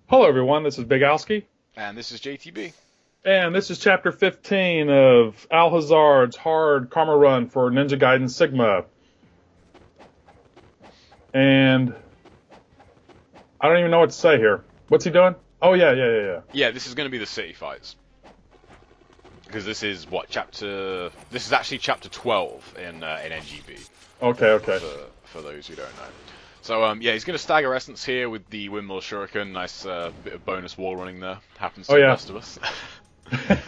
Hello, everyone. This is Big Alski, And this is JTB. and this is Chapter 15 of Alhazard's Hard Karma Run for Ninja Gaiden Sigma. And I don't even know what to say here. What's he doing? Oh, yeah. Yeah, this is going to be the city fights. Because this is, This is actually Chapter 12 in NGB. Okay. For those who don't know. So, yeah, he's going to stagger Essence here with the Windmill Shuriken. Nice bit of bonus wall running there. Happens to the rest of us.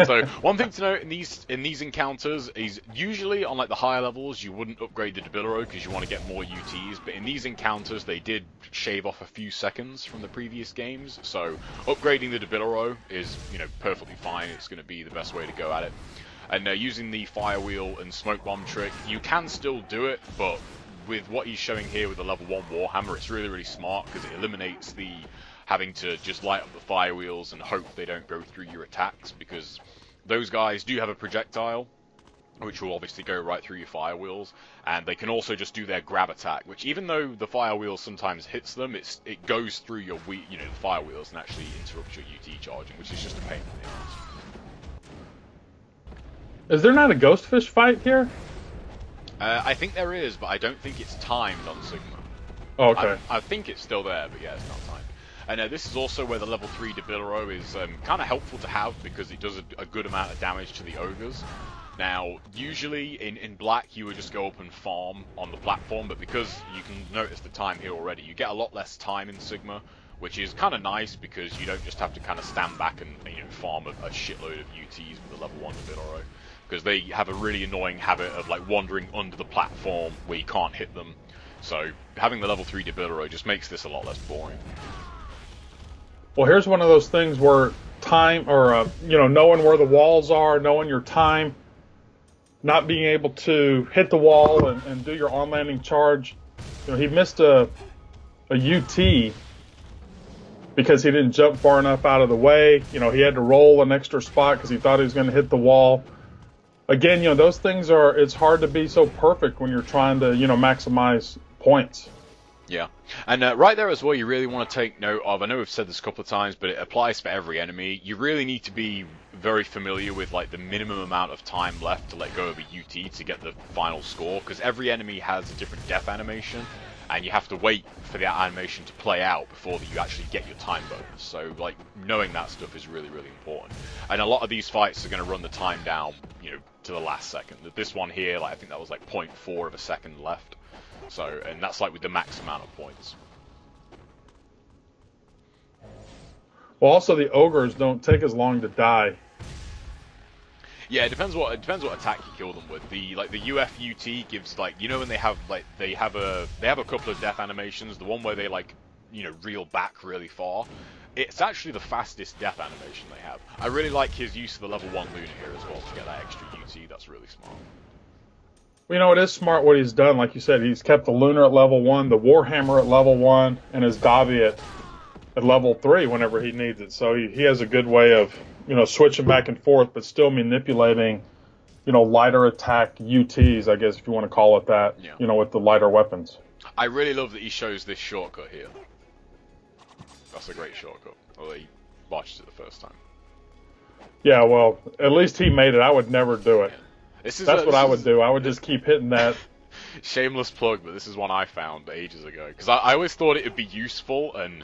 So one thing to note in these encounters is usually on like the higher levels you wouldn't upgrade the Debilero because you want to get more UTs, but in these encounters they did shave off a few seconds from the previous games, so upgrading the Debilero is perfectly fine. It's going to be the best way to go at it. And using the Fire Wheel and Smoke Bomb trick, you can still do it, but with what he's showing here with the level 1 Warhammer, it's really smart because it eliminates the having to just light up the fire wheels and hope they don't go through your attacks, because those guys do have a projectile which will obviously go right through your fire wheels, and they can also just do their grab attack, which even though the fire wheel sometimes hits them, it goes through your the fire wheels and actually interrupts your UT charging, which is just a pain in the ass. Is there not a Ghostfish fight here? I think there is, but I don't think it's timed on Sigma. Oh, okay. I think it's still there, but yeah, it's not timed. And this is also where the level 3 Debilero is kind of helpful to have, because it does a good amount of damage to the ogres. Now, usually in Black you would just go up and farm on the platform, but because you can notice the time here already, you get a lot less time in Sigma, which is kind of nice because you don't just have to kind of stand back and farm a shitload of UTs with the level 1 Debilero, because they have a really annoying habit of like wandering under the platform where you can't hit them. So having the level 3 Debilero just makes this a lot less boring. Well, here's one of those things where time, or knowing where the walls are, knowing your time, not being able to hit the wall and do your on-landing charge. He missed a UT because he didn't jump far enough out of the way. He had to roll an extra spot because he thought he was going to hit the wall. Again, those things it's hard to be so perfect when you're trying to, maximize points. Yeah, and right there as well, you really want to take note of, I know we've said this a couple of times, but it applies for every enemy. You really need to be very familiar with like the minimum amount of time left to let go of a UT to get the final score, because every enemy has a different death animation, and you have to wait for that animation to play out before you actually get your time bonus. So like knowing that stuff is really important. And a lot of these fights are going to run the time down, to the last second. This one here, like I think that was like 0.4 of a second left. So, and that's like with the max amount of points. Well, also the ogres don't take as long to die. Yeah, it depends what attack you kill them with. The UFUT gives like when they have a couple of death animations. The one where they reel back really far. It's actually the fastest death animation they have. I really like his use of the level 1 Luna here as well to get that extra UT. That's really smart. Well, it is smart what he's done. Like you said, he's kept the Lunar at level 1, the Warhammer at level 1, and his Dabi at level 3 whenever he needs it. So he has a good way of, switching back and forth, but still manipulating, lighter attack UTs, I guess, if you want to call it that, yeah. With the lighter weapons. I really love that he shows this shortcut here. That's a great shortcut. Although he botched it the first time. Yeah, well, at least he made it. I would never do it. Yeah. That's what I would do. I would just keep hitting that. Shameless plug, but this is one I found ages ago. Because I always thought it would be useful, and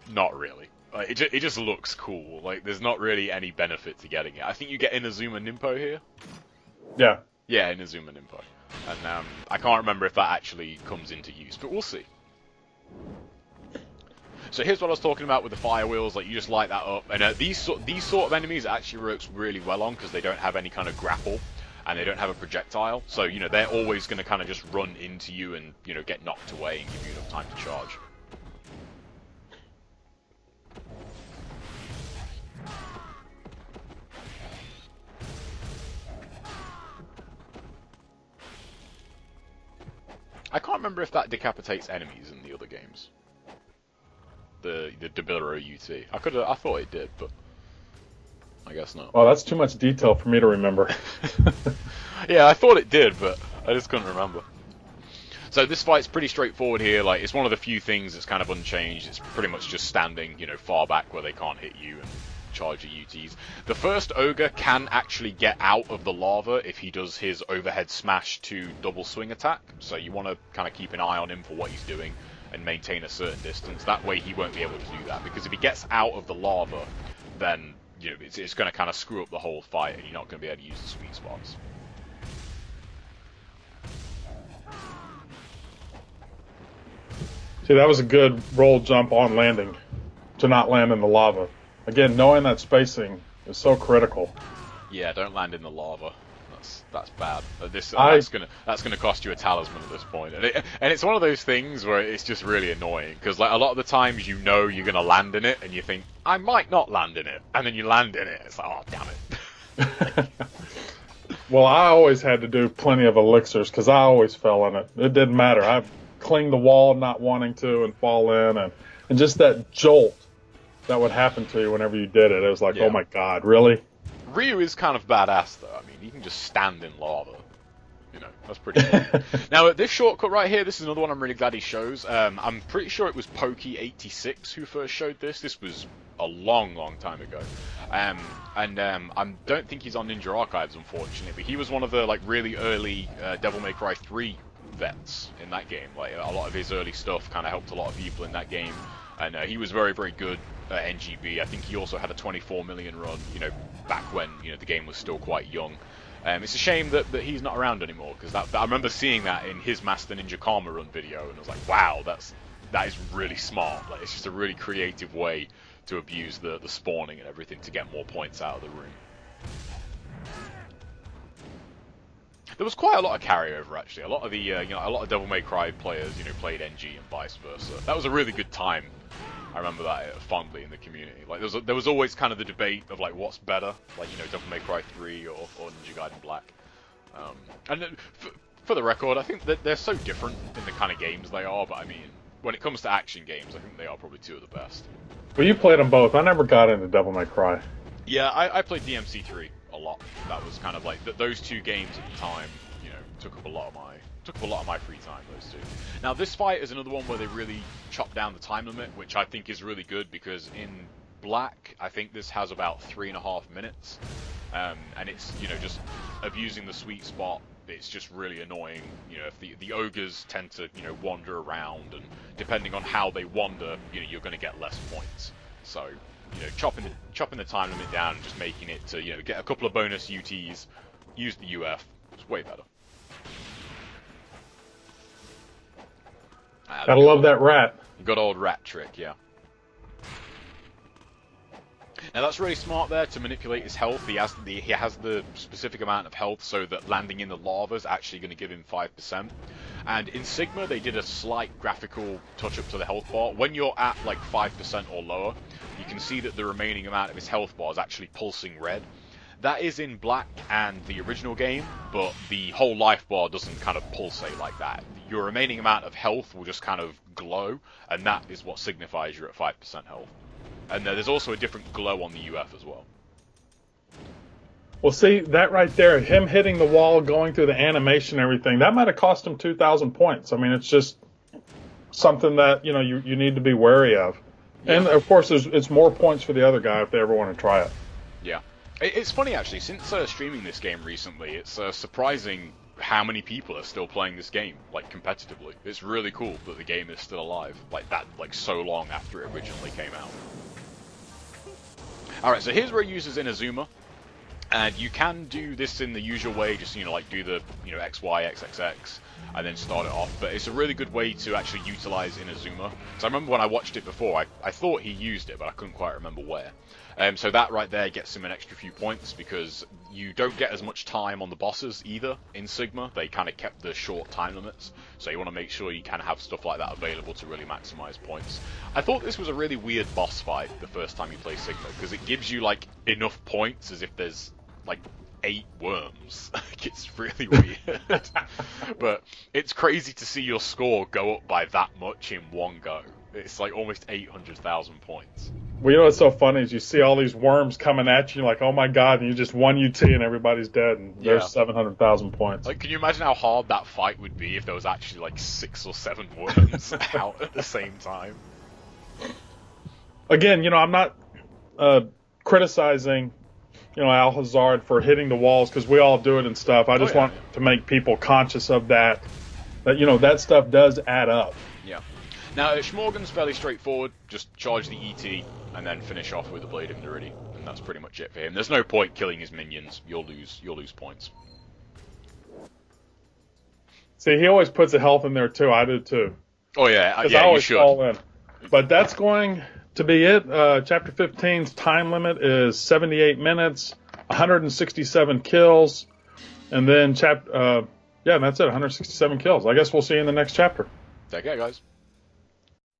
not really. Like, it just looks cool. Like, there's not really any benefit to getting it. I think you get Inazuma Nimpo here. Yeah. Yeah, Inazuma Nimpo. And I can't remember if that actually comes into use, but we'll see. So here's what I was talking about with the fire wheels. Like, you just light that up, and these sort of enemies it actually works really well on, because they don't have any kind of grapple, and they don't have a projectile. So they're always going to kind of just run into you and get knocked away and give you enough time to charge. I can't remember if that decapitates enemies in the other games. The Debilero UT. I thought it did, but I guess not. Well, that's too much detail for me to remember. Yeah, I thought it did, but I just couldn't remember. So this fight's pretty straightforward here. Like, it's one of the few things that's kind of unchanged. It's pretty much just standing, you know, far back where they can't hit you and charge your UTs. The first ogre can actually get out of the lava if he does his overhead smash to double swing attack. So you want to kind of keep an eye on him for what he's doing and maintain a certain distance. That way he won't be able to do that, because if he gets out of the lava, then you know it's going to kind of screw up the whole fight, and you're not going to be able to use the sweet spots. See, that was a good roll jump on landing, to not land in the lava. Again, knowing that spacing is so critical. Yeah, don't land in the lava. That's bad. That's gonna cost you a talisman at this point, and it's one of those things where it's just really annoying, because like a lot of the times you know you're gonna land in it, and you think I might not land in it, and then you land in it. It's like, oh damn it. Well, I always had to do plenty of elixirs because I always fell in it. It didn't matter. I cling the wall not wanting to and fall in, and just that jolt that would happen to you whenever you did it. It was like, oh my god, really? Ryu is kind of badass though. I mean, he can just stand in lava. You know, that's pretty cool. Now, this shortcut right here, this is another one I'm really glad he shows. I'm pretty sure it was Pokey86 who first showed this. This was a long, long time ago. I don't think he's on Ninja Archives, unfortunately, but he was one of the like really early Devil May Cry 3 vets in that game. Like, a lot of his early stuff kind of helped a lot of people in that game, and he was very, very good at NGB. I think he also had a 24 million run, you know, back when, you know, the game was still quite young. It's a shame that he's not around anymore, because I remember seeing that in his Master Ninja Karma run video, and I was like, wow, that is really smart. Like, it's just a really creative way to abuse the spawning and everything to get more points out of the room. There was quite a lot of carryover, actually. A lot of the a lot of Devil May Cry players, you know, played NG and vice versa. That was a really good time. I remember that fondly in the community. Like, there was always kind of the debate of like what's better, like, you know, Devil May Cry 3 or Ninja Gaiden Black. For the record, I think that they're so different in the kind of games they are. But I mean, when it comes to action games, I think they are probably two of the best. Well, you played them both. I never got into Devil May Cry. Yeah, I played DMC3 a lot. That was kind of like those two games at the time. You know, took up a lot of my free time, those two. Now, this fight is another one where they really chop down the time limit, which I think is really good, because in Black, I think this has about 3.5 minutes, and it's, you know, just abusing the sweet spot. It's just really annoying. You know, if the ogres tend to, you know, wander around, and depending on how they wander, you know, you're going to get less points. So, you know, chopping the time limit down and just making it to, you know, get a couple of bonus UTs, use the UF, it's way better. Gotta love that rat. Good old rat trick, yeah. Now that's really smart there to manipulate his health. He has the specific amount of health, so that landing in the lava is actually going to give him 5%. And in Sigma, they did a slight graphical touch-up to the health bar. When you're at like 5% or lower, you can see that the remaining amount of his health bar is actually pulsing red. That is in Black and the original game, but the whole life bar doesn't kind of pulsate like that. Your remaining amount of health will just kind of glow, and that is what signifies you're at 5% health. And there's also a different glow on the UF as well. Well, see, that right there, him hitting the wall, going through the animation and everything, that might have cost him 2,000 points. I mean, it's just something that, you know, you need to be wary of. Yeah. And, of course, it's more points for the other guy if they ever want to try it. Yeah. It's funny, actually, since streaming this game recently, it's surprising how many people are still playing this game, like, competitively. It's really cool that the game is still alive, like that, like, so long after it originally came out. Alright, so here's where it uses Inazuma, and you can do this in the usual way, just, you know, like, do the, you know, XY, XXX, and then start it off, but it's a really good way to actually utilize Inazuma. So I remember when I watched it before, I thought he used it, but I couldn't quite remember where. So that right there gets him an extra few points, because you don't get as much time on the bosses either in Sigma. They kind of kept the short time limits, so you want to make sure you can have stuff like that available to really maximize points. I thought this was a really weird boss fight the first time you play Sigma, because it gives you like enough points as if there's like 8 worms. It's really weird. But it's crazy to see your score go up by that much in one go. It's like almost 800,000 points. Well, you know what's so funny is you see all these worms coming at you, you're like, oh my god, and you just one UT and everybody's dead, and there's 700,000 points. Like, can you imagine how hard that fight would be if there was actually like 6 or 7 worms out at the same time? Again, you know, I'm not criticizing, you know, Al Hazard for hitting the walls, because we all do it and stuff. I just want to make people conscious of that, you know, that stuff does add up. Yeah. Now, Schmorgan's fairly straightforward. Just charge the ET and then finish off with the Blade of Nuridi, and that's pretty much it for him. There's no point killing his minions. You'll lose points. See, he always puts a health in there too. I do too. Oh yeah, I always fall in. But that's going to be it. Chapter 15's time limit is 78 minutes, 167 kills, and then yeah, that's it. 167 kills. I guess we'll see you in the next chapter. Take care, guys.